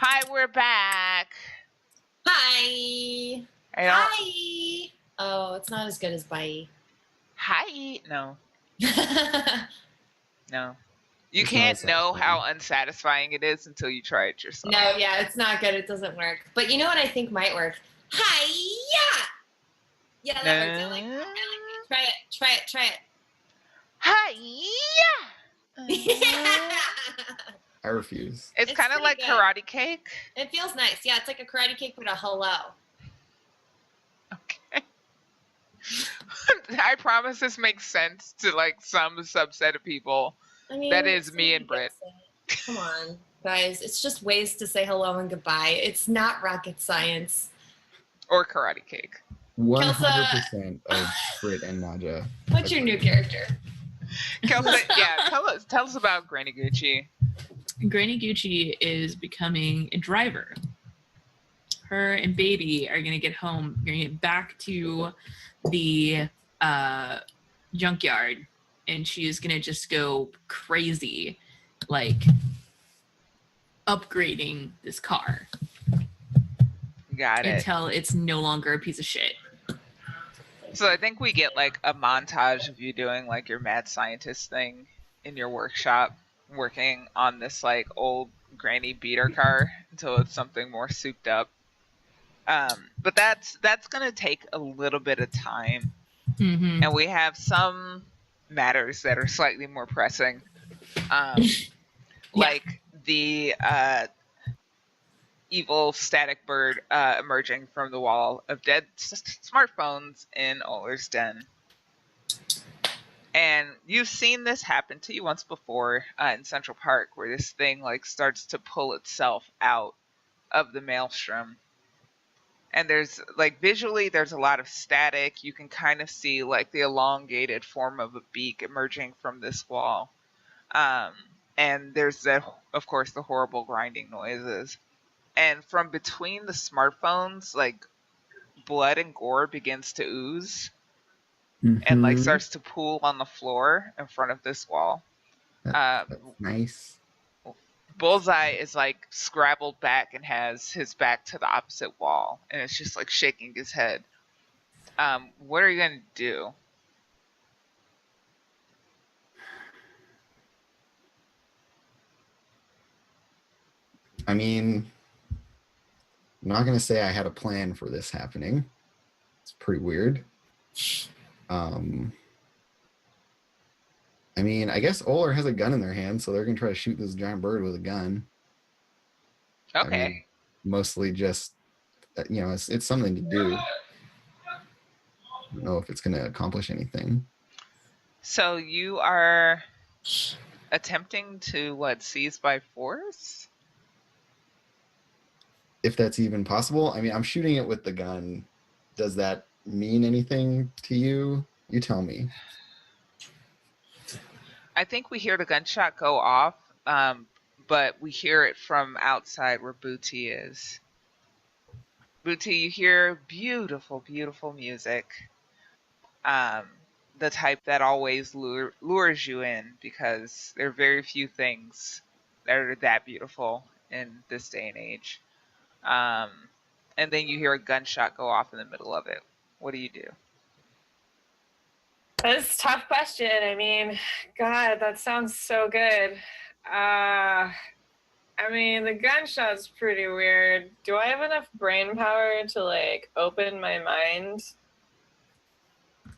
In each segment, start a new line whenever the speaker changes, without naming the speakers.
Hi, we're back.
Hi. Hi. Oh, it's not as good as bye.
Hi. No. No. You
It's
can't
not
know
satisfying.
how unsatisfying it is until you try it yourself.
No, yeah, it's not good. It doesn't work. But you know what I think might work? Hi-ya! Yeah, that works. I like that. Try it. Try it. Try it.
Hi.
I refuse.
It's kind of like
good.
karate cake.
It feels nice. Yeah, it's like a karate cake with a hello.
Okay. I promise this makes sense to like some subset of people.
I mean,
that is me and Britt.
Come on, guys. It's just ways to say hello and goodbye. It's not rocket science.
Or karate cake.
100% of Britt and Naja.
What's your new character?
Kelsa, yeah, tell us about Granny Gucci.
Granny Gucci is becoming a driver. Her and baby are gonna get home. You're gonna get back to the junkyard, and she is gonna just go crazy, like upgrading this car.
Got it.
Until it's no longer a piece of shit.
So I think we get like a montage of you doing like your mad scientist thing in your workshop, working on this like old granny beater car until it's something more souped up. But that's gonna take a little bit of time, and we have some matters that are slightly more pressing, like the evil static bird emerging from the wall of dead smartphones in Oler's den. And you've seen this happen to you once before in Central Park, where this thing like starts to pull itself out of the maelstrom. And there's like visually there's a lot of static. You can kind of see like the elongated form of a beak emerging from this wall. And there's of course the horrible grinding noises. And from between the smartphones, like blood and gore begins to ooze and like starts to pool on the floor in front of this wall.
That's nice.
Bullseye is like scrabbled back and has his back to the opposite wall, and it's just like shaking his head. What are you gonna do?
I mean, I'm not gonna say I had a plan for this happening. It's pretty weird. I mean, I guess Oler has a gun in their hand, so they're gonna try to shoot this giant bird with a gun.
Okay.
I mean, mostly just, it's something to do. I don't know if it's gonna accomplish anything.
So you are attempting to seize by force?
If that's even possible. I mean, I'm shooting it with the gun. Does that mean anything to you? You tell me.
I think we hear the gunshot go off, but we hear it from outside where Booty is. Booty, you hear beautiful, beautiful music. The type that always lures you in, because there are very few things that are that beautiful in this day and age. And then you hear a gunshot go off in the middle of it. What do you do?
That's a tough question. I mean, God, that sounds so good. I mean, the gunshot's pretty weird. Do I have enough brain power to, open my mind?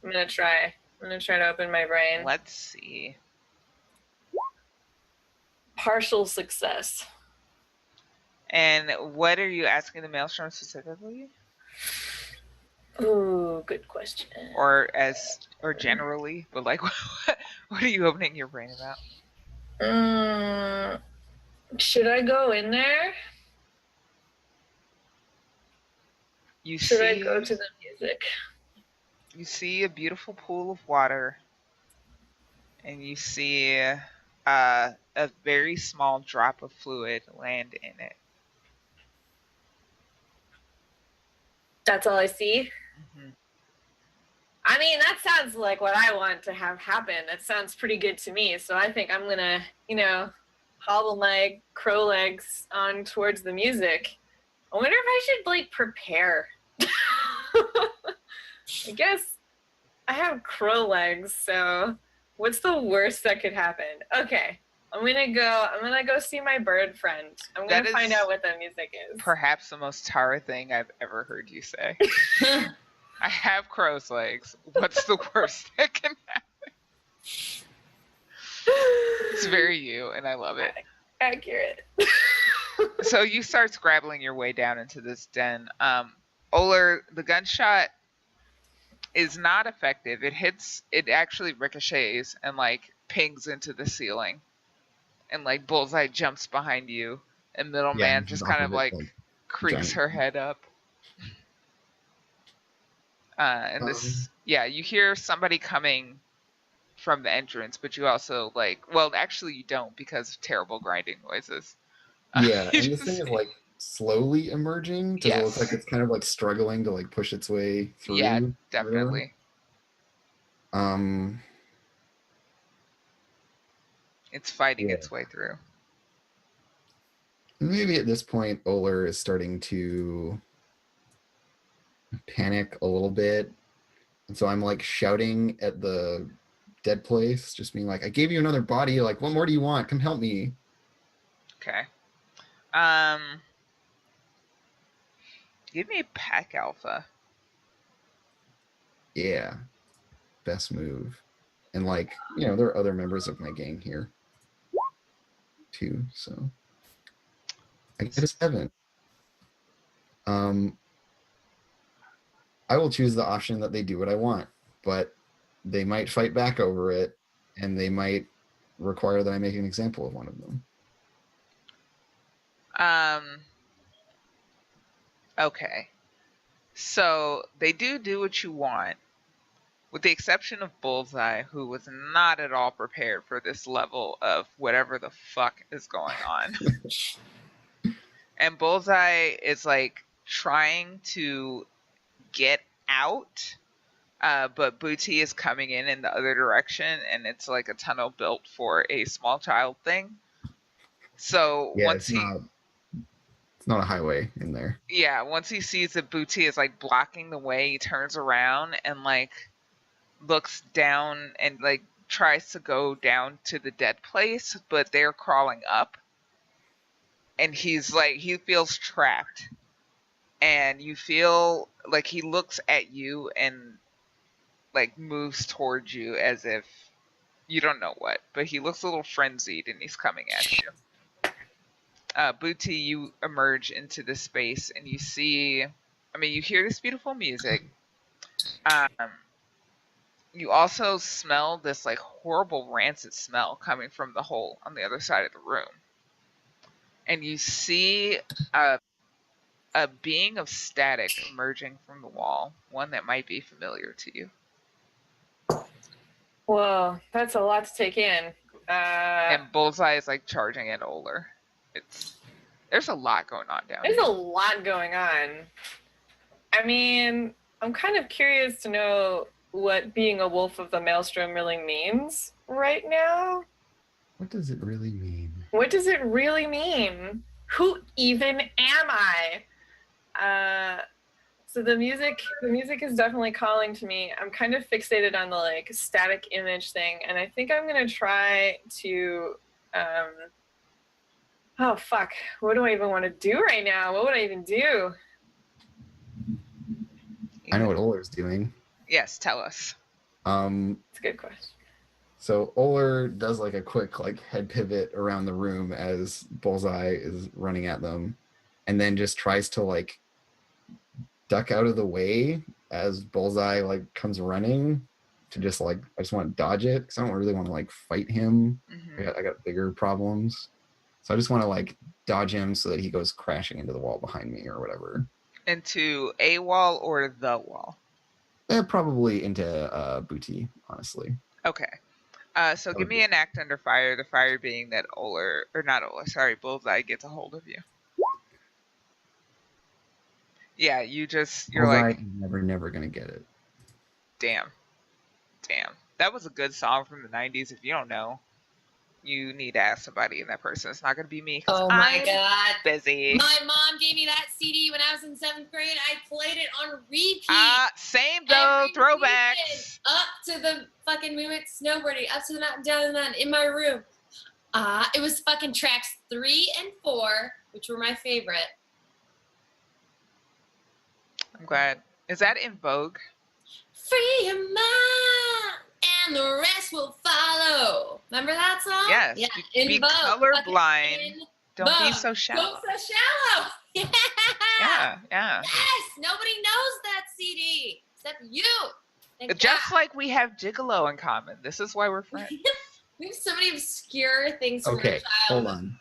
I'm gonna try. I'm gonna try to open my brain.
Let's see.
Partial success.
And what are you asking the Maelstrom specifically?
Ooh, good question.
Or generally, but what are you opening your brain about?
Should I go in there? Should I go to the music?
You see a beautiful pool of water, and you see a very small drop of fluid land in it.
That's all I see?
Mm-hmm.
I mean, that sounds like what I want to have happen. That sounds pretty good to me. So I think I'm going to, hobble my crow legs on towards the music. I wonder if I should like prepare. I guess I have crow legs, so what's the worst that could happen? Okay. I'm gonna go see my bird friend. I'm
That
gonna
is
find out what the music is.
Perhaps the most Tara thing I've ever heard you say. I have crow's legs. What's the worst that can happen? It's very you, and I love it.
Accurate.
So you start scrabbling your way down into this den. Oler, the gunshot is not effective. It actually ricochets and like pings into the ceiling. And like Bullseye jumps behind you, and Middleman just kind of like creaks her head up. And you hear somebody coming from the entrance, but you also actually you don't because of terrible grinding noises.
Yeah, and this thing is like slowly emerging. Does it look like it's kind of like struggling to like push its way through?
Yeah, definitely. It's fighting its way through.
Maybe at this point, Oler is starting to panic a little bit. And so I'm like shouting at the dead place, just being like, I gave you another body. Like, what more do you want? Come help me.
Okay. Give me a pack alpha.
Yeah. Best move. And like, there are other members of my gang here too, so I get a 7. I will choose the option that they do what I want, but they might fight back over it, and they might require that I make an example of one of them.
Okay. So they do what you want, with the exception of Bullseye, who was not at all prepared for this level of whatever the fuck is going on. And Bullseye is like trying to get out, but Booty is coming in the other direction, and it's like a tunnel built for a small child thing. So once
it's not a highway in there.
Yeah, once he sees that Booty is like blocking the way, he turns around and like looks down and like tries to go down to the dead place, but they're crawling up. And he's like, he feels trapped. And you feel like he looks at you and like moves towards you as if you don't know what, but he looks a little frenzied and he's coming at you. Booty, you emerge into this space and you hear this beautiful music. You also smell this like horrible rancid smell coming from the hole on the other side of the room. And you see a being of static emerging from the wall, one that might be familiar to you.
Whoa, that's a lot to take in.
And Bullseye is like charging at Oler. There's a lot going on down here.
There's a lot going on. I mean, I'm kind of curious to know what being a wolf of the maelstrom really means right now.
What does it really mean?
What does it really mean? Who even am I? So the music is definitely calling to me. I'm kind of fixated on the like static image thing, and I think I'm gonna try to oh fuck, what do I even want to do right now? What would I even do?
I know what Oler's doing.
Yes, tell us.
It's a good question.
So Oler does like a quick like head pivot around the room as Bullseye is running at them, and then just tries to like duck out of the way as Bullseye like comes running to just like, I just want to dodge it because I don't really want to like fight him.
Mm-hmm.
I got bigger problems. So I just want to like dodge him so that he goes crashing into the wall behind me or whatever.
Into a wall or the wall?
Probably into Booty, honestly.
Okay. So give me an act under fire, the fire being that Bullseye gets a hold of you. Yeah, you're
Bullseye
like...
never gonna get it.
Damn. That was a good song from the 90s if you don't know. you need to ask somebody, and that person is not going to be me because
Oh my
I'm
god.
busy.
My mom gave me that CD when I was in 7th grade. I played it on repeat.
Same though,
every
throwbacks.
weekend, up to the fucking we went snowboarding, up to the mountain, down to the mountain, in my room. It was fucking tracks 3 and 4, which were my favorite.
I'm glad. Is that in Vogue?
Free your mind, and the rest will follow. Remember that song?
Yes.
Yeah.
Be
Vogue.
colorblind.
In
Don't be
Vogue.
so shallow.
Don't so shallow.
Yeah.
Yes. Nobody knows that CD except you. Thank
Just
God.
like we have Gigolo in common. This is why we're friends.
We have so many obscure things from
Okay,
our
hold
childhood
on.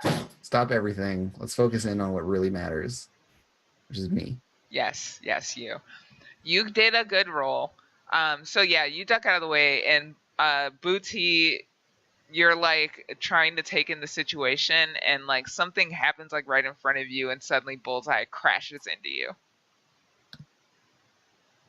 to match up.
Stop everything. Let's focus in on what really matters, which is me.
Yes, you. You did a good roll. So yeah, you duck out of the way, and Booty, you're like trying to take in the situation, and like something happens like right in front of you, and suddenly Bullseye crashes into you.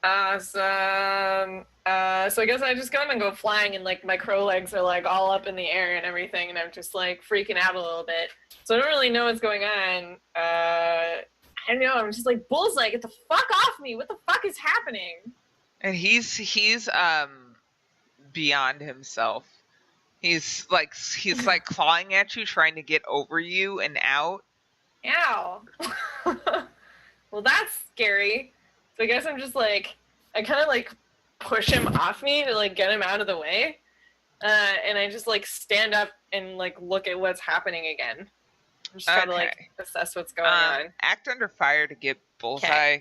Awesome. So I guess I just come and go flying, and like my crow legs are like all up in the air and everything, and I'm just like freaking out a little bit. So I don't really know what's going on. I don't know. I'm just like, Bullseye, get the fuck off me! What the fuck is happening?
And he's beyond himself. He's like clawing at you, trying to get over you and out.
Ow. Well, that's scary. So I guess I'm just like, I kind of like push him off me to like get him out of the way. And I just like stand up and like look at what's happening again. I'm just trying to like assess what's going on.
Act under fire to get Bullseye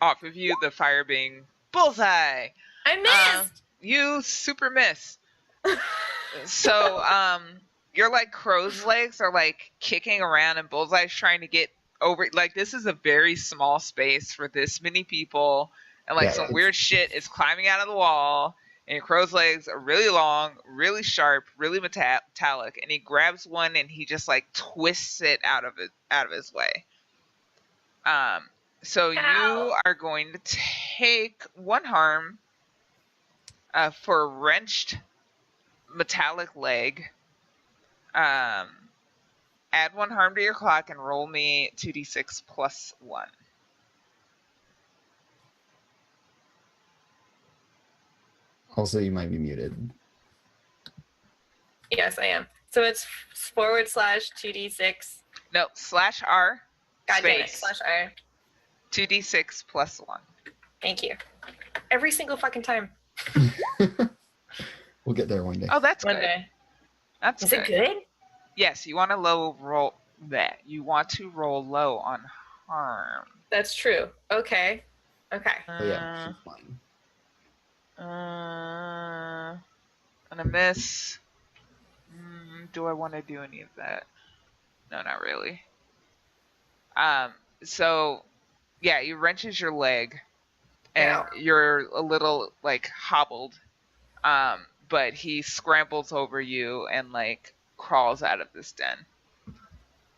off of you. The fire being Bullseye.
I missed!
You super miss. So your like crow's legs are like kicking around, and Bullseye's trying to get over. Like, this is a very small space for this many people, and like some weird shit is climbing out of the wall, and your crow's legs are really long, really sharp, really metallic, and he grabs one and he just like twists it out of his way. So you are going to take 1 harm for a wrenched metallic leg. Add 1 harm to your clock and roll me 2d6 plus 1.
Also, you might be muted.
Yes, I am. So it's / 2d6.
No, /R.
God damn it,
space.
/R.
2d6 plus 1.
Thank you. Every single fucking time.
We'll get there one day.
Oh, that's
One
good.
day.
That's
Is
good.
it good?
Yes, you want to roll that. You want to roll low on harm.
That's true. Okay. Okay.
So yeah, she's fine.
Gonna miss. Do I want to do any of that? No, not really. So yeah, he wrenches your leg, and
Ow.
you're a little like hobbled. But he scrambles over you and like crawls out of this den.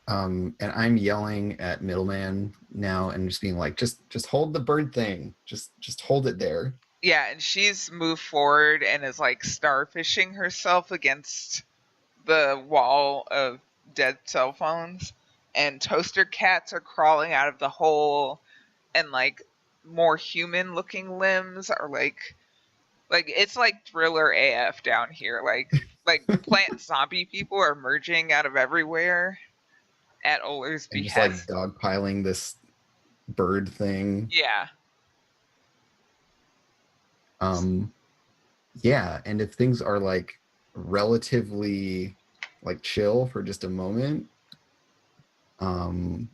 And I'm yelling at Middleman now and just being like, just hold the bird thing. Just hold it there.
Yeah, and she's moved forward and is like starfishing herself against the wall of dead cell phones. And toaster cats are crawling out of the hole, and like more human looking limbs are like it's like Thriller AF down here. Like plant zombie people are emerging out of everywhere at Oler's
And just
behest.
like dogpiling this bird thing.
Yeah.
Yeah, and if things are like relatively like chill for just a moment, then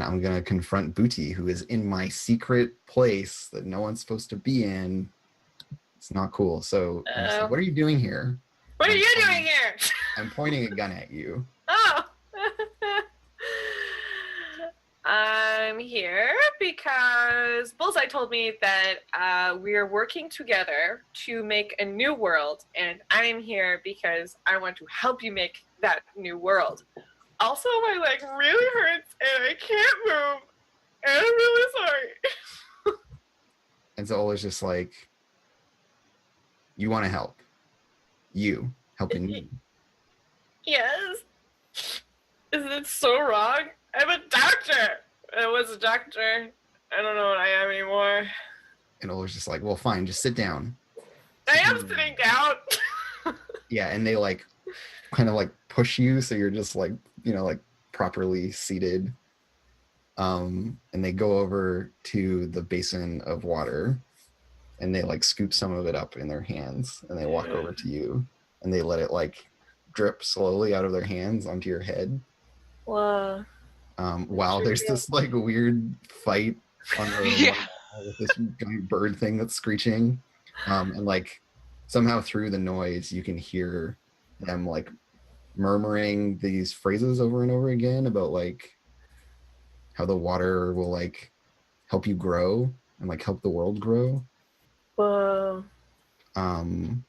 I'm gonna confront Booty, who is in my secret place that no one's supposed to be in. It's not cool. So I'm just like, what are you doing here?
What are you doing here?
I'm pointing a gun at you.
Oh. I'm here because Bullseye told me that we are working together to make a new world, and I'm here because I want to help you make that new world. Also, my leg really hurts and I can't move, and I'm really sorry.
And so Ola's just like, you want to help. You helping me.
Yes. Is it so wrong? I'm a doctor. I was a doctor. I don't know what I am anymore.
And Oler's just like, well, fine, just sit down.
I am sitting down.
Yeah, and they like kind of like push you so you're just like, you know, like properly seated. And they go over to the basin of water and they like scoop some of it up in their hands and they walk over to you and they let it like drip slowly out of their hands onto your head.
Whoa.
While there's this like weird fight on the
Yeah.
wall with this giant bird thing that's screeching. And like somehow through the noise you can hear them like murmuring these phrases over and over again about like how the water will like help you grow and like help the world grow.
Whoa.
And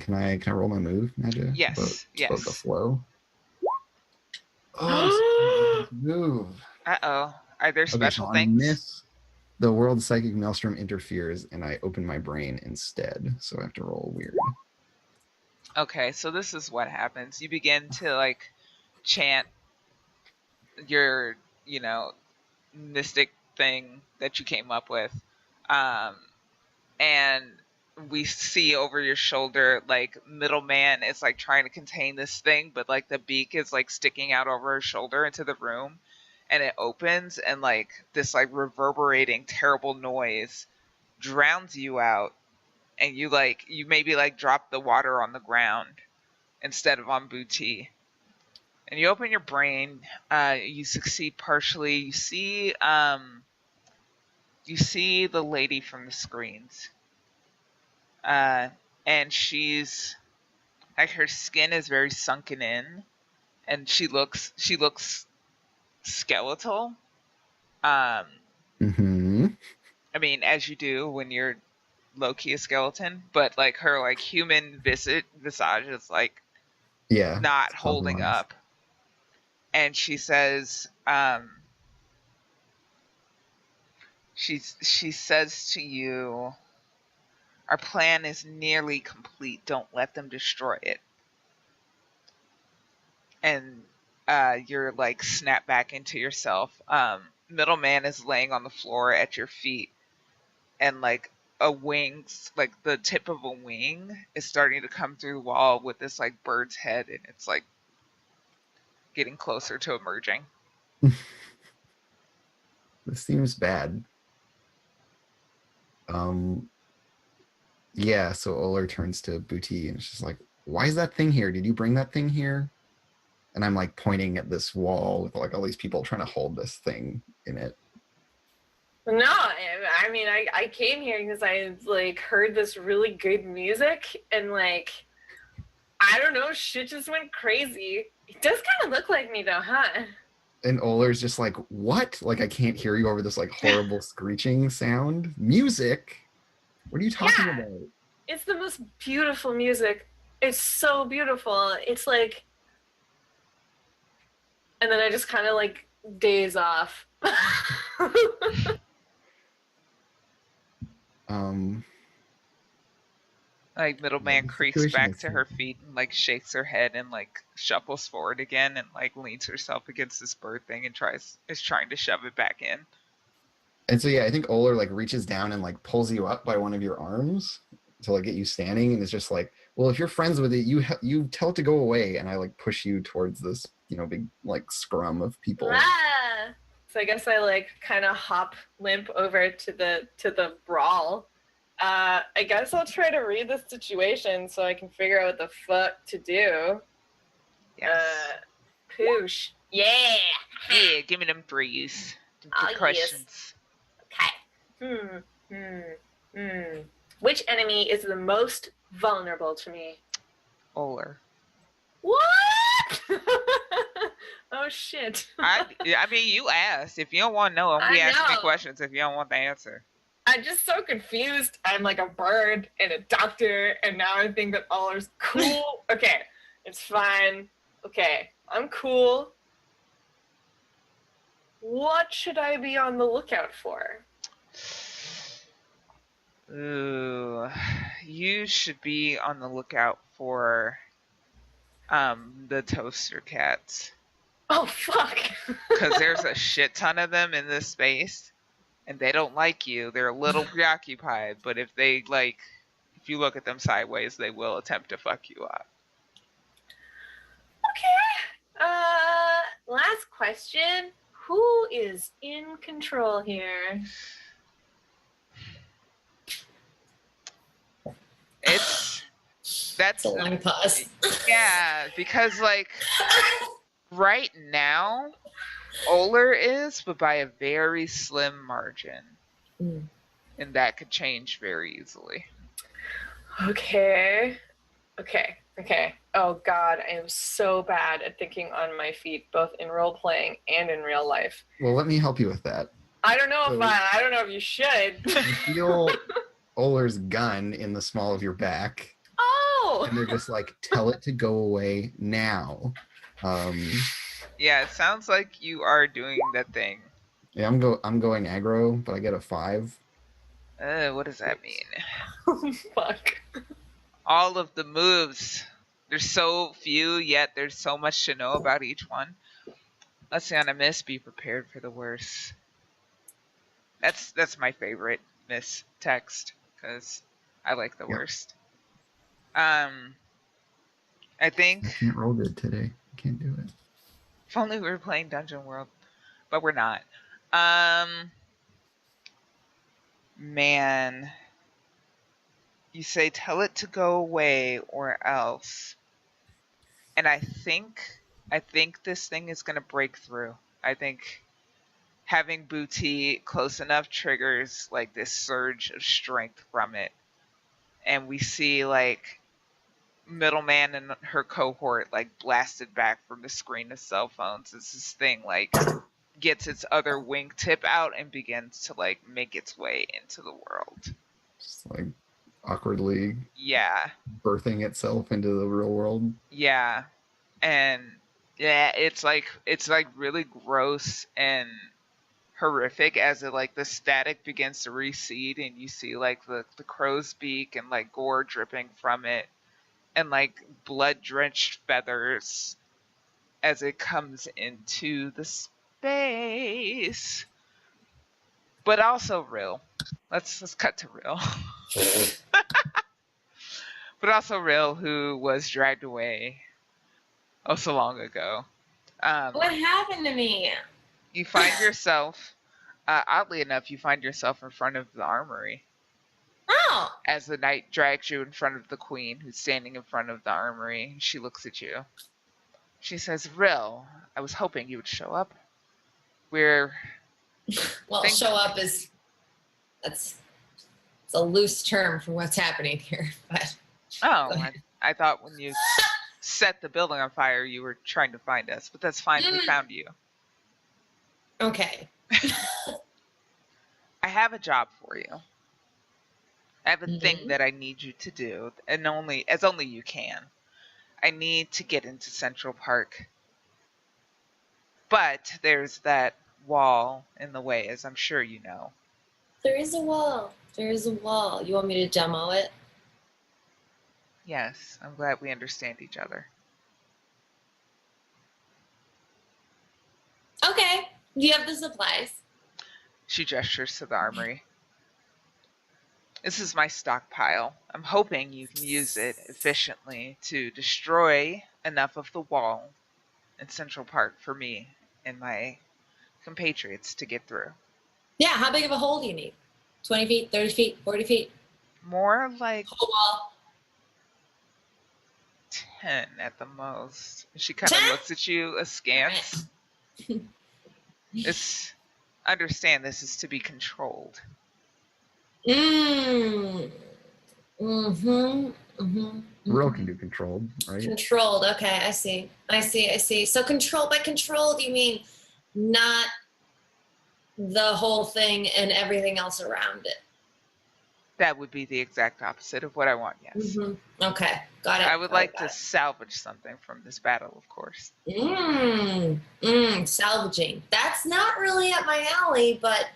can I roll my move, Nadja?
Yes,
About the
yes.
flow. Oh, move.
Uh-oh. Are there
Okay,
special
so on
things?
this, the world psychic maelstrom interferes and I open my brain instead. So I have to roll weird.
Okay, so this is what happens. You begin to like chant your, you know, mystic thing that you came up with. And we see over your shoulder like middleman is like trying to contain this thing, but like the beak is like sticking out over his shoulder into the room, and it opens and like this like reverberating terrible noise drowns you out, and you maybe like drop the water on the ground instead of on Booty. And you open your brain, you succeed partially. You see the lady from the screens. And she's like, her skin is very sunken in, and she looks skeletal.
Mm-hmm.
I mean, as you do when you're low-key a skeleton, but like her like human visage is like
Yeah.
not
it's
holding
compromised.
up. And she says, she says to you, our plan is nearly complete. Don't let them destroy it. And you're like snap back into yourself. Middleman is laying on the floor at your feet, and like a wing's like the tip of a wing is starting to come through the wall with this like bird's head, and it's like getting closer to emerging.
This seems bad. Yeah, so Oler turns to Booty and she's like, why is that thing here? Did you bring that thing here? And I'm like pointing at this wall with like all these people trying to hold this thing in it.
No, I mean, I came here because I like heard this really good music and like, I don't know, shit just went crazy. It does kind of look like me though, huh?
And Oler's just like, what? Like I can't hear you over this like horrible screeching sound. Music? What are you talking
Yeah.
about?
It's the most beautiful music. It's so beautiful. It's like, and then I just kind of like daze off.
Like middleman
the
creaks
situation
back
is
to her feet and like shakes her head and like shuffles forward again and like leans herself against this bird thing and is trying to shove it back in.
And so yeah, I think Oler like reaches down and like pulls you up by one of your arms to like get you standing, and it's just like, well, if you're friends with it, you tell it to go away, and I like push you towards this, you know, big like scrum of people.
Ah! So I guess I like kind of hop limp over to the brawl. I guess I'll try to read the situation so I can figure out what the fuck to do.
Yes.
Poosh. Yeah.
Yeah, give me them threes. The
Oh, yes.
questions.
Okay. Which enemy is the most vulnerable to me?
Oler.
What? Oh shit.
I mean, you asked. If you don't want to know, I'm
I
asking
know.
questions if you don't want the answer.
I'm just so confused. I'm like a bird and a doctor, and now I think that Oler's cool. Okay, it's fine. Okay, I'm cool. What should I be on the lookout for?
Ooh, you should be on the lookout for The toaster cats.
Oh fuck.
Because there's a shit ton of them in this space, and they don't like you. They're a little preoccupied, but if you look at them sideways, they will attempt to fuck you up.
Okay. Last question. Who is in control here?
That's a long pause.
Yeah, because like right now, Oler is, but by a very slim margin. And that could change very easily.
Okay. Oh god, I am so bad at thinking on my feet, both in role playing and in real life.
Well, let me help you with that.
I don't know if you should.
You feel Oler's gun in the small of your back.
Oh!
And they're just like, tell it to go away now.
Yeah, it sounds like you are doing that thing.
Yeah, I'm going aggro, but I get a 5.
What does that mean?
Oh, fuck.
All of the moves. There's so few, yet there's so much to know about each one. Let's say on a miss, be prepared for the worst. That's my favorite miss text, because I like the worst. I think...
I can't roll good today. I can't do it.
If only we were playing Dungeon World. But we're not. Man... You say, tell it to go away or else. And I think this thing is going to break through. I think having Booty close enough triggers like this surge of strength from it. And we see like Middleman and her cohort like blasted back from the screen of cell phones as this thing like gets its other wingtip out and begins to like make its way into the world.
Just like awkwardly birthing itself into the real world.
Yeah. And yeah, it's like really gross and horrific as it like the static begins to recede and you see like the crow's beak and like gore dripping from it and like blood drenched feathers as it comes into the space. But also real. Let's cut to real. But also real, who was dragged away so long ago.
What happened to me?
You find yourself, oddly enough, you find yourself in front of the armory.
Oh!
As the knight drags you in front of the queen, who's standing in front of the armory. She looks at you. She says, Rill, I was hoping you would show up.
Well, show up is... It's a loose term for what's happening here, but...
Oh, I thought when you set the building on fire, you were trying to find us, but that's fine. We found you.
Okay.
I have a job for you. I have a thing that I need you to do, and only you can. I need to get into Central Park. But there's that wall in the way, as I'm sure you know.
There is a wall. There is a wall. You want me to demo it?
Yes, I'm glad we understand each other.
Okay. You have the supplies.
She gestures to the armory. This is my stockpile. I'm hoping you can use it efficiently to destroy enough of the wall in Central Park for me and my compatriots to get through.
Yeah, how big of a hole do you need? 20 feet, 30 feet, 40 feet?
More like
Whole wall.
10 at the most. She kind of looks at you askance. Understand this is to be controlled.
Real can do controlled, right?
Controlled. Okay, I see. So controlled, by controlled, you mean not the whole thing and everything else around it?
That would be the exact opposite of what I want, yes.
Okay, got it.
I would like to salvage something from this battle, of course.
Salvaging. That's not really up my alley, but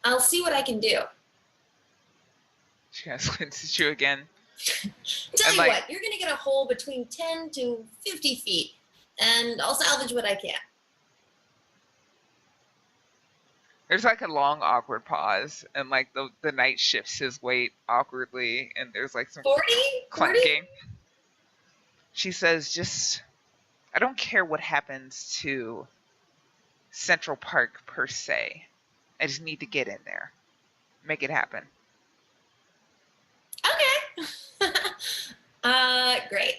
I'll see what I can do.
She kind of squints at you again.
Tell
And,
you
like-
what, you're gonna get a hole between 10 to 50 feet, and I'll salvage what I can.
There's like a long awkward pause, and like the knight shifts his weight awkwardly, and there's like some
40? 40?
clanking. She says, just, I don't care what happens to Central Park per se. I just need to get in there. Make it happen.
Okay. Great.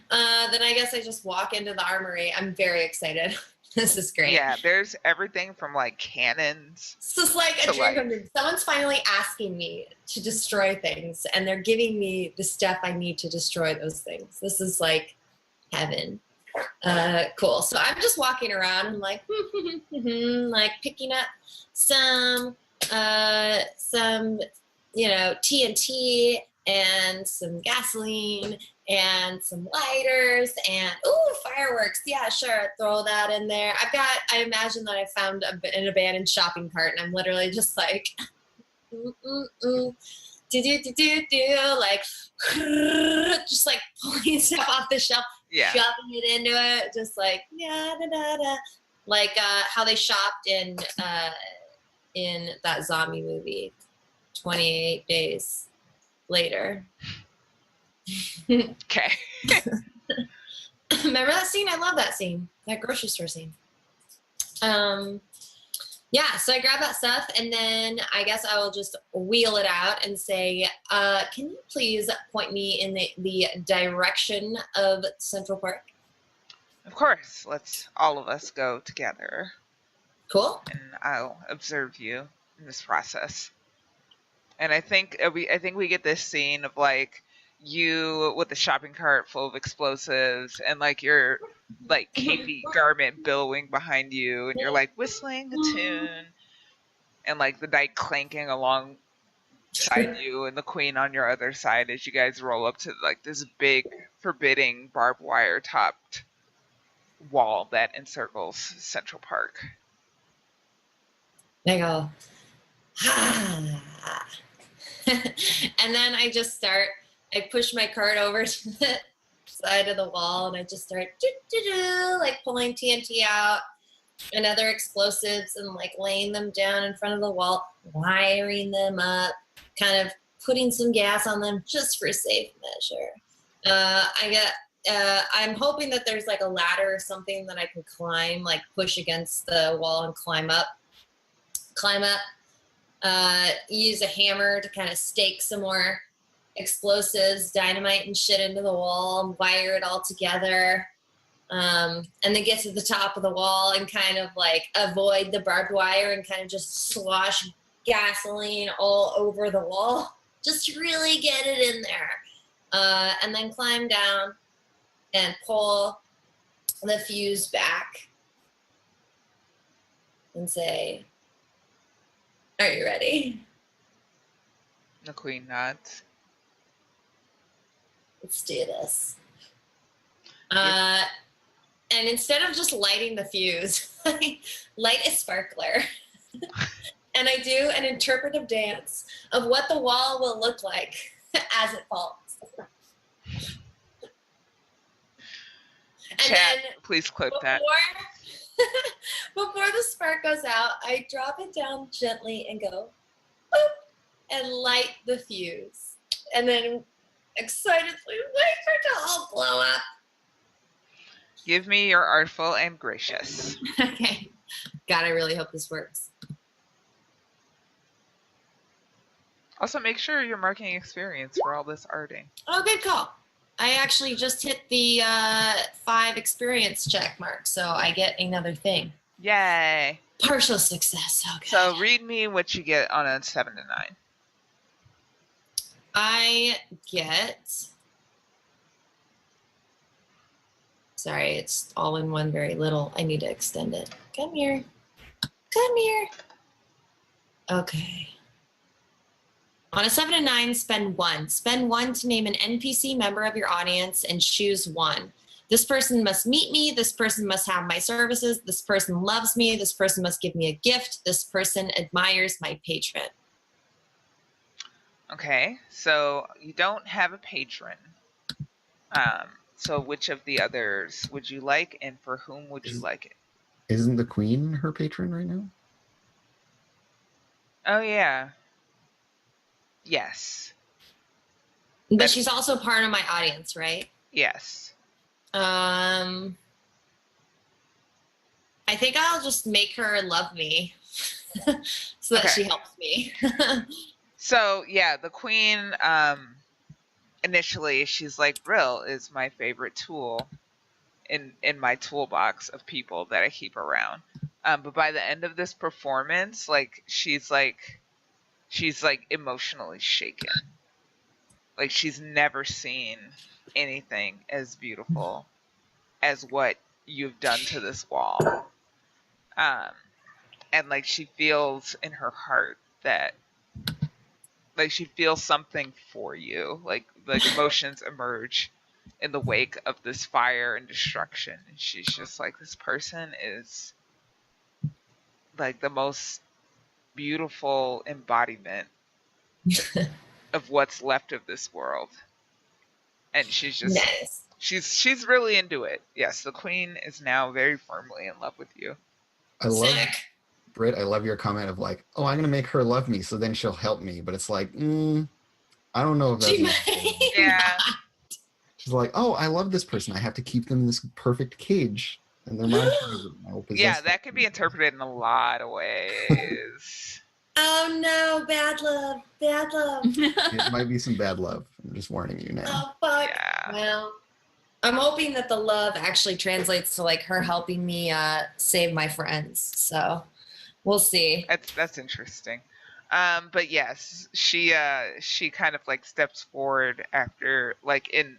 Then I guess I just walk into the armory. I'm very excited. This is great.
Yeah, there's everything from like cannons.
This is like a
So,
dream
like-
come true. Someone's finally asking me to destroy things, and they're giving me the stuff I need to destroy those things. This is like heaven. Cool. So I'm just walking around and like, like picking up some, TNT and some gasoline and some lighters and fireworks. Yeah, sure, throw that in there. I imagine that I found an abandoned shopping cart, and I'm literally just like like just like pulling stuff off the shelf,
Yeah.
shoving it into it, just like like how they shopped in that zombie movie 28 Days Later.
Okay.
Remember that scene? I love that scene. That grocery store scene. Yeah, so I grab that stuff, and then I guess I will just wheel it out and say, can you please point me in the direction of Central Park?
Of course. Let's all of us go together,
Cool.
and I'll observe you in this process. And I think we get this scene of like you with the shopping cart full of explosives, and like your like capey garment billowing behind you, and you're like whistling a tune, and like the knight clanking alongside you, and the queen on your other side as you guys roll up to like this big forbidding barbed wire topped wall that encircles Central Park.
I go, and then I just I push my cart over to the side of the wall, and I just start like pulling TNT out and other explosives and like laying them down in front of the wall, wiring them up, kind of putting some gas on them just for safe measure. I'm hoping that there's like a ladder or something that I can climb, like push against the wall and climb up. Use a hammer to kind of stake some more explosives, dynamite and shit into the wall, and wire it all together. And then get to the top of the wall and kind of like avoid the barbed wire and kind of just slosh gasoline all over the wall. Just to really get it in there. And then climb down and pull the fuse back and say, are you ready?
The queen nods.
Let's do this. And instead of just lighting the fuse, I light a sparkler. And I do an interpretive dance of what the wall will look like as it falls. And
Chat,
then
please clip that.
before the spark goes out, I drop it down gently and go, boop, and light the fuse. And then excitedly wait for it to all blow up.
Give me your artful and gracious.
Okay. God, I really hope this works.
Also, make sure you're marking experience for all this arting.
Oh, good call. I actually just hit the 5 experience check mark, so I get another thing.
Yay!
Partial success. Okay.
So read me what you get on a 7 to 9.
I get. Sorry, it's all in one very little. I need to extend it. Come here. Come here. Okay. On a 7 to 9, spend 1. Spend 1 to name an NPC member of your audience and choose 1. This person must meet me. This person must have my services. This person loves me. This person must give me a gift. This person admires my patron.
Okay, so you don't have a patron. So which of the others would you like, and for whom would you like it?
Isn't the queen her patron right now?
Oh yeah. Yes.
But
That-
she's also part of my audience, right?
Yes.
I think I'll just make her love me so that
Okay.
she helps me.
So yeah, the queen. Initially, she's like, Brill is my favorite tool in my toolbox of people that I keep around. But by the end of this performance, like she's like emotionally shaken. Like she's never seen anything as beautiful as what you've done to this wall. And like she feels in her heart that like she feels something for you. Like emotions emerge in the wake of this fire and destruction. And she's just like, this person is like the most beautiful embodiment of what's left of this world. And she's just
Nice.
she's really into it. Yes, the queen is now very firmly in love with you.
I love
Sick.
Britt. I love your comment of like, oh, I'm gonna make her love me, so then she'll help me. But it's like, I don't know if that's.
She might
Yeah.
not.
She's like, oh, I love this person. I have to keep them in this perfect cage, and they're my favorite. I will possess
Yeah,
them.
that could be interpreted in a lot of ways.
Oh no, bad love, bad love.
It might be some bad love. I'm just warning you now.
Oh fuck.
Yeah.
Well, I'm hoping that the love actually translates to like her helping me save my friends. So we'll see.
That's interesting. But yes, she kind of like steps forward after like in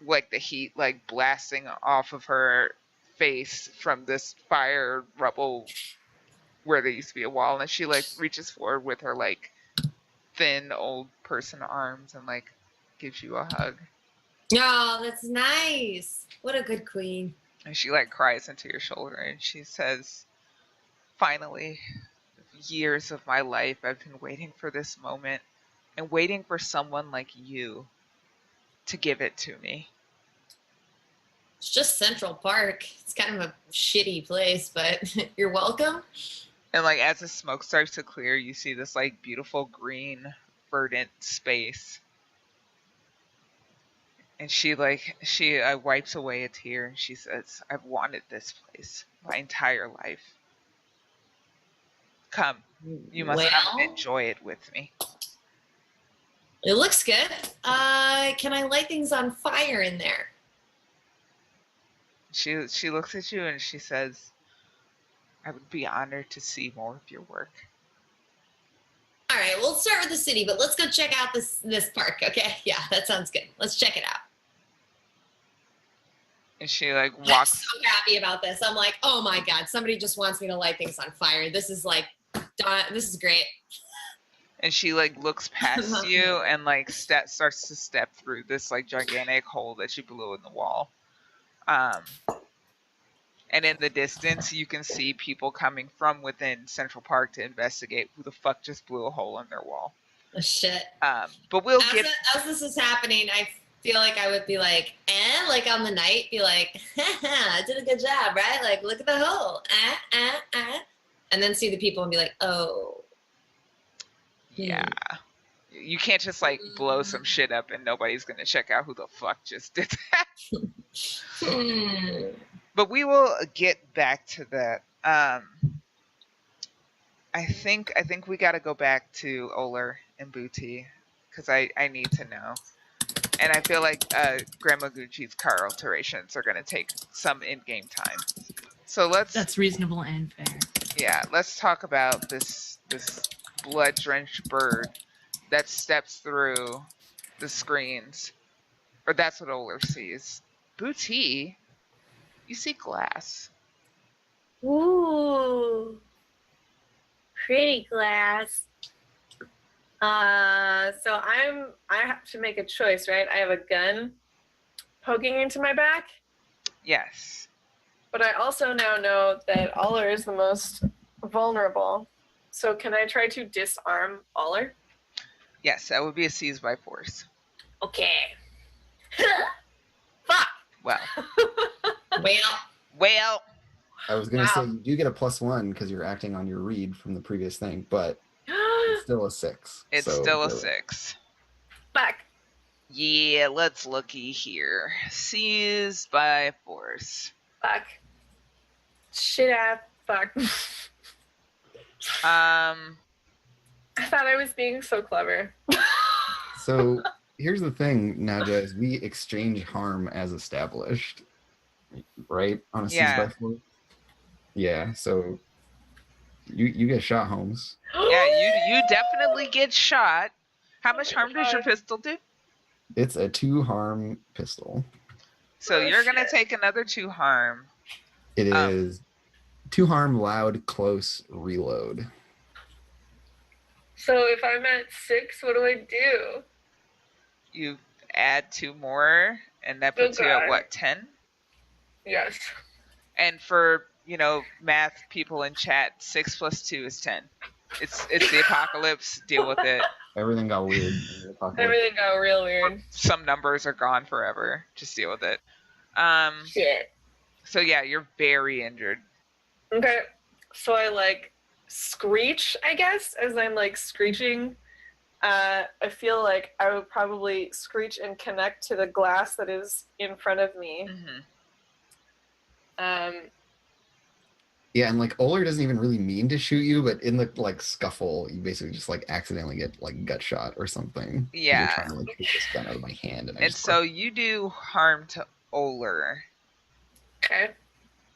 like the heat like blasting off of her face from this fire rubble where there used to be a wall, and she like reaches forward with her like thin old person arms and like gives you a hug,
Oh, that's nice. What a good queen.
and she like cries into your shoulder and she says, finally, years of my life I've been waiting for this moment and waiting for someone like you to give it to me.
It's just Central Park. It's kind of a shitty place, but you're welcome.
And like as the smoke starts to clear, you see this like beautiful green verdant space. And she wipes away a tear and she says, I've wanted this place my entire life. Come, you must come and enjoy it with me.
It looks good. Can I light things on fire in there?
She looks at you and she says, I would be honored to see more of your work.
All right, we'll start with the city, but let's go check out this park, okay? Yeah, that sounds good. Let's check it out.
And she like
I'm
walks.
so happy about this. I'm like, oh my god, somebody just wants me to light things on fire. This is like, this is great.
And she like looks past you and like starts to step through this like gigantic hole that she blew in the wall. And in the distance, you can see people coming from within Central Park to investigate who the fuck just blew a hole in their wall.
Oh, shit.
But we'll
as
get.
As this is happening, I feel like I would be like, like on the night, be like, I did a good job, right? Like, look at the hole. And then see the people and be like, oh.
Yeah. You can't just like blow some shit up and nobody's going to check out who the fuck just did that. But we will get back to that. I think we got to go back to Oler and Booty because I need to know. And I feel like Grandma Gucci's car alterations are going to take some in-game time. So
That's reasonable and fair.
Yeah, let's talk about this blood-drenched bird that steps through the screens. Or that's what Oler sees. Booty, you see glass.
Ooh. Pretty glass. So I have to make a choice, right? I have a gun poking into my back,
Yes.
but I also now know that Aller is the most vulnerable. So can I try to disarm Aller?
Yes, that would be a seize by force.
Okay. Fuck.
Well,
Well,
I was gonna say
Wow.
you do get a +1 because you're acting on your read from the previous thing, but it's still a 6.
it's
so
still a
you're right.
6.
Fuck.
Yeah, let's looky here. Seize by force.
Fuck. Shit ass. Fuck. I thought I was being so clever.
So here's the thing, Naja, is we exchange harm as established, right? On a seize
Yeah.
by force. Yeah. So you get shot, Holmes.
Yeah, you definitely get shot. How much harm does your pistol do?
It's a 2 harm pistol.
So
Oh,
you're gonna
shit.
take another 2 harm.
It is 2 harm, loud, close, reload.
So if I'm at 6, what do I do?
You add 2 more, and that puts you at what, 10?
Yes.
And for math people in chat, 6 plus 2 is 10. It's the apocalypse. Deal with it.
Everything got weird. in the apocalypse.
Everything got real weird.
Some numbers are gone forever. Just deal with it.
Shit.
So yeah, you're very injured.
Okay. So I like screech, I guess, as I'm like screeching. I feel like I would probably screech and connect to the glass that is in front of me.
Mm-hmm.
Yeah, and like Oler doesn't even really mean to shoot you, but in the like scuffle, you basically just like accidentally get like gut shot or something.
Yeah.
You're trying to like take this gun out of my hand,
And so you do harm to Oler
Okay.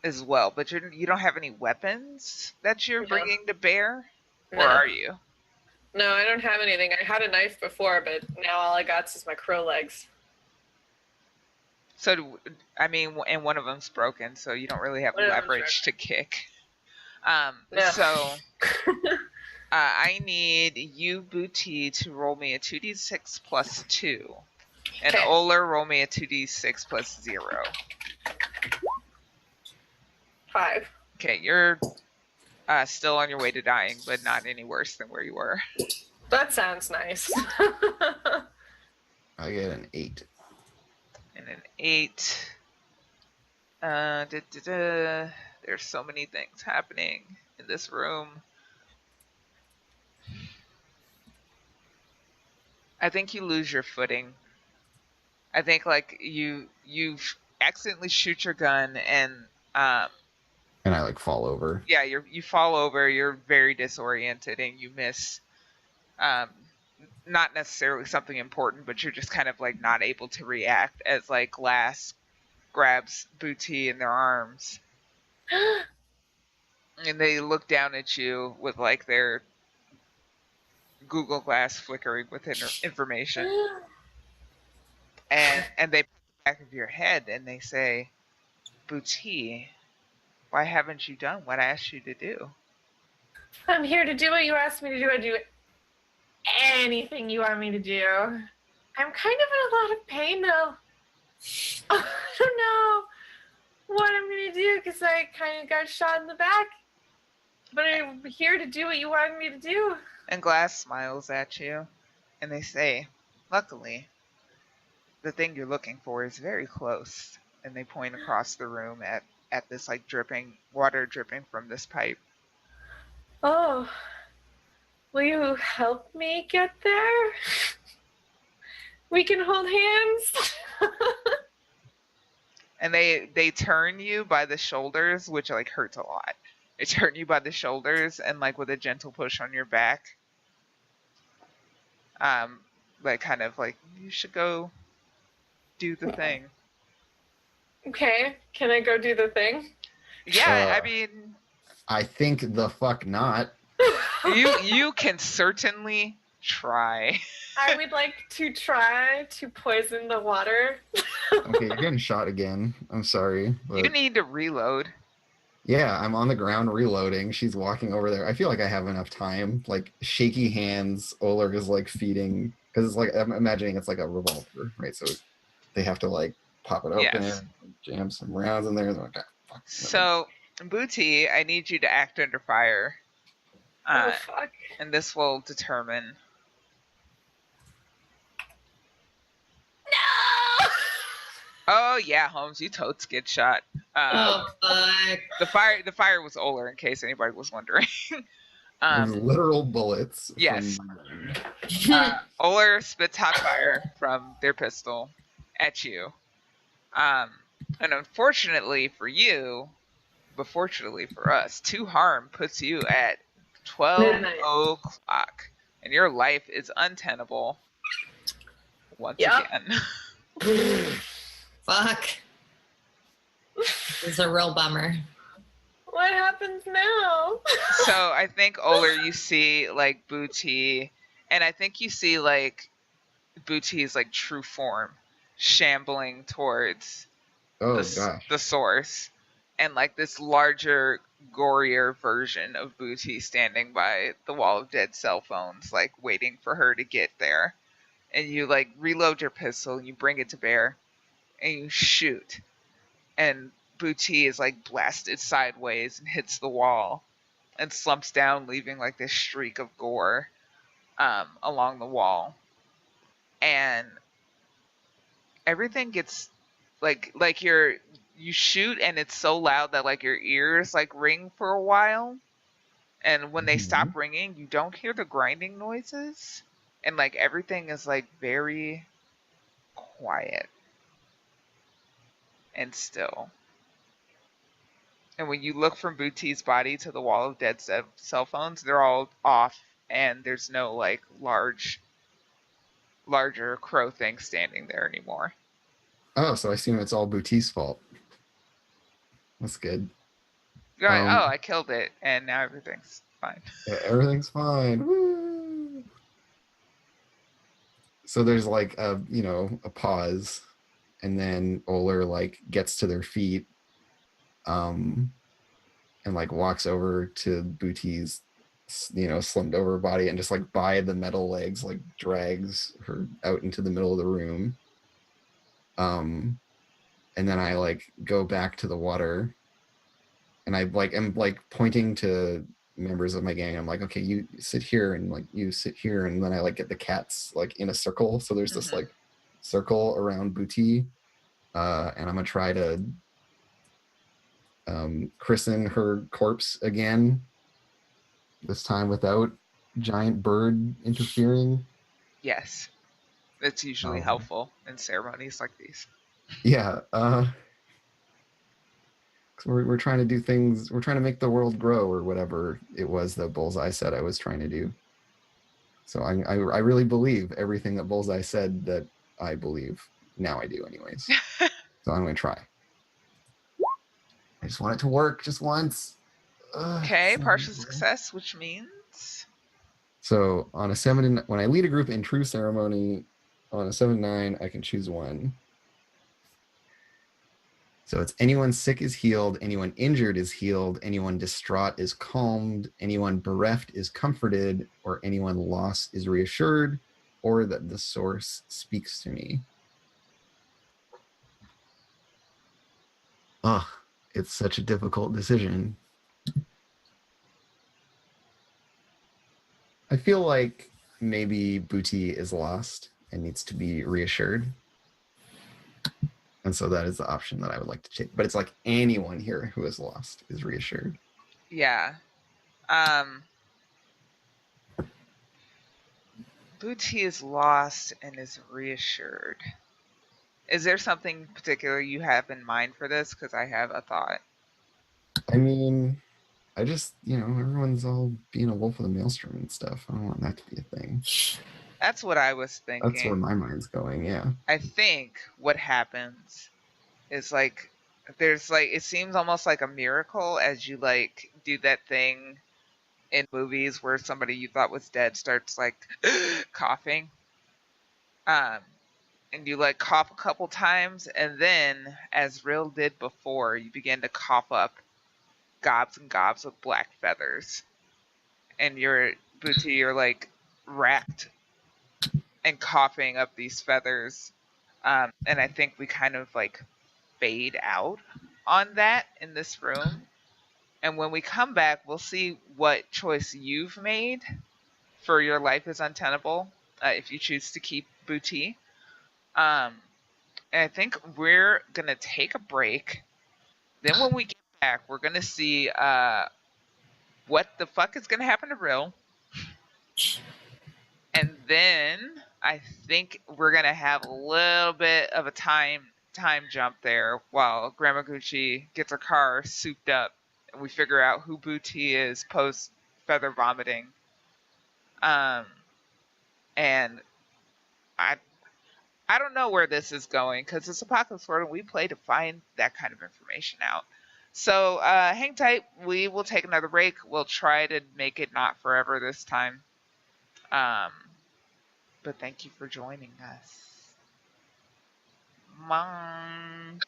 as well, but you don't have any weapons that you're
No.
bringing to bear,
No.
or are you?
No, I don't have anything. I had a knife before, but now all I got is my crow legs.
So, I mean, and one of them's broken, so you don't really have
One of them's
leverage to kick.
No.
So, I need you, Booty, to roll me a 2d6 plus 2. And
Okay.
Oler, roll me a 2d6 plus 0.
5.
Okay, you're still on your way to dying, but not any worse than where you were.
That sounds nice.
I get an 8.
And an 8. There's so many things happening in this room. I think you lose your footing. I think like you accidentally shoot your gun and
I like fall over.
yeah, you fall over, you're very disoriented and you miss not necessarily something important, but you're just kind of like not able to react as like Glass grabs Booty in their arms. And they look down at you with like their Google Glass flickering with information. And they put the back of your head and they say, Booty, why haven't you done what I asked you to do?
I'm here to do what you asked me to do. I do anything you want me to do. I'm kind of in a lot of pain though. I don't know what I'm going to do because I kind of got shot in the back. But I'm here to do what you wanted me to do.
And Glass smiles at you and they say, luckily, the thing you're looking for is very close. And they point across the room at this like water dripping from this pipe.
Oh, will you help me get there? We can hold hands.
And they turn you by the shoulders, which like hurts a lot. They turn you by the shoulders and like with a gentle push on your back. Like kind of like, you should go do the thing.
Okay, can I go do the thing?
Yeah, I mean,
I think the fuck not.
you can certainly try.
I would like to try to poison the water.
Okay, you're getting shot again. I'm sorry. But
You need to reload.
yeah, I'm on the ground reloading. She's walking over there. I feel like I have enough time. Like shaky hands. Oler is like feeding because it's like I'm imagining it's like a revolver, right? So they have to like pop it open,
Yes.
jam some rounds in there. And they're like, "Ah, fuck."
So, Booty, I need you to act under fire.
Oh fuck.
And this will determine Oh yeah, Holmes, you totes get shot.
Oh fuck.
The fire was Oler, in case anybody was wondering.
There's
um,
literal bullets
yes.
from
Oler spits hot fire from their pistol at you. And unfortunately for you, but fortunately for us, 2 harm puts you at 12
Midnight.
o'clock, and your life is untenable once
Yep.
again.
Fuck. This is a real bummer.
What happens now?
So I think Oler, you see like Booty, and I think you see like Booty's like true form shambling towards
oh
the
gosh.
source, and like this larger, gorier version of Booty standing by the wall of dead cell phones, like waiting for her to get there. And you like reload your pistol, and you bring it to bear, and you shoot, and Booty is like blasted sideways and hits the wall and slumps down, leaving like this streak of gore along the wall. And everything gets like you shoot, and it's so loud that like your ears like ring for a while, and when they stop ringing, you don't hear the grinding noises, and like everything is like very quiet and still. And when you look from Booty's body to the wall of dead cell phones, they're all off, and there's no like larger crow thing standing there anymore.
Oh, so I assume it's all Boutique's fault. That's good.
You're like, oh, I killed it, and now everything's fine.
Yeah, everything's fine. Woo! So there's like a pause, and then Oler like gets to their feet, and like walks over to Boutique's slumped over body, and just like by the metal legs like drags her out into the middle of the room. And then I like go back to the water, and I like am like pointing to members of my gang. I'm like, okay, you sit here, and like you sit here, and then I like get the cats like in a circle. So there's this like circle around Booty, and I'm gonna try to christen her corpse again. This time without giant bird interfering.
Yes, it's usually helpful in ceremonies like these.
Yeah, we're trying to do things. We're trying to make the world grow, or whatever it was that Bullseye said I was trying to do. So I really believe everything that Bullseye said that I believe. Now I do, anyways. So I'm going to try. I just want it to work just once.
Okay, partial success, which means.
So on a 7, when I lead a group in true ceremony, on a 7-9, I can choose one. So it's anyone sick is healed, anyone injured is healed, anyone distraught is calmed, anyone bereft is comforted, or anyone lost is reassured, or that the source speaks to me. Ugh, it's such a difficult decision. I feel like maybe Booty is lost and needs to be reassured. And so that is the option that I would like to take. But it's like anyone here who is lost is reassured.
Yeah. Booty is lost and is reassured. Is there something particular you have in mind for this? Because I have a thought.
I mean, I just, everyone's all being a wolf of the maelstrom and stuff. I don't want that to be a thing.
That's what I was thinking.
That's where my mind's going, yeah.
I think what happens is like there's like it seems almost like a miracle as you like do that thing in movies where somebody you thought was dead starts like coughing. And you like cough a couple times, and then, as Rill did before, you begin to cough up gobs and gobs of black feathers. And Booty, you're like wrapped and coughing up these feathers. And I think we kind of like fade out on that in this room. And when we come back, we'll see what choice you've made for your life is untenable if you choose to keep Booty. And And I think we're going to take a break. Then when we get back, we're going to see what the fuck is going to happen to Rill. And then I think we're going to have a little bit of a time jump there while Grandma Gucci gets her car souped up and we figure out who Booty is post feather vomiting. And I don't know where this is going because it's Apocalypse World and we play to find that kind of information out. So hang tight. We will take another break. We'll try to make it not forever this time. But thank you for joining us. Mom.